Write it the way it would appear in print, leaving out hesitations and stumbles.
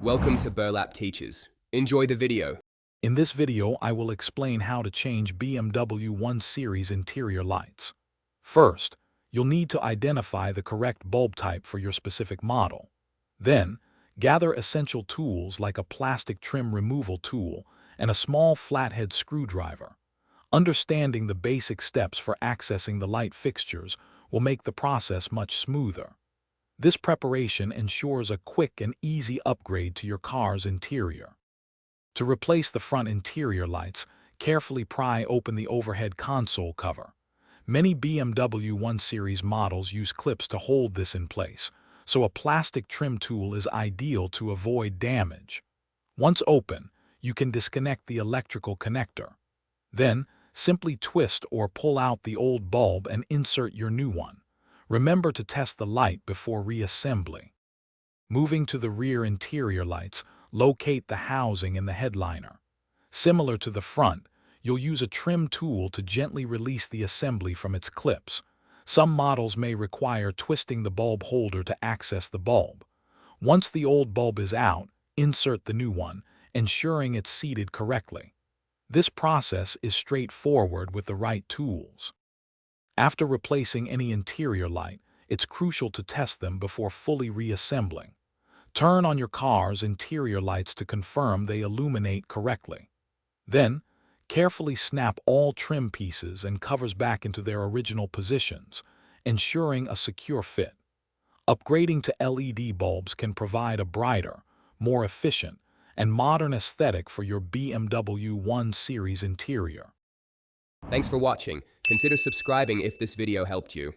Welcome to Burlap Teachers. Enjoy the video. In this video, I will explain how to change BMW 1 Series interior lights. First, you'll need to identify the correct bulb type for your specific model. Then, gather essential tools like a plastic trim removal tool and a small flathead screwdriver. Understanding the basic steps for accessing the light fixtures will make the process much smoother. This preparation ensures a quick and easy upgrade to your car's interior. To replace the front interior lights, carefully pry open the overhead console cover. Many BMW 1 Series models use clips to hold this in place, so a plastic trim tool is ideal to avoid damage. Once open, you can disconnect the electrical connector. Then, simply twist or pull out the old bulb and insert your new one. Remember to test the light before reassembly. Moving to the rear interior lights, locate the housing and the headliner. Similar to the front, you'll use a trim tool to gently release the assembly from its clips. Some models may require twisting the bulb holder to access the bulb. Once the old bulb is out, insert the new one, ensuring it's seated correctly. This process is straightforward with the right tools. After replacing any interior light, it's crucial to test them before fully reassembling. Turn on your car's interior lights to confirm they illuminate correctly. Then, carefully snap all trim pieces and covers back into their original positions, ensuring a secure fit. Upgrading to LED bulbs can provide a brighter, more efficient, and modern aesthetic for your BMW 1 Series interior. Thanks for watching. Consider subscribing if this video helped you.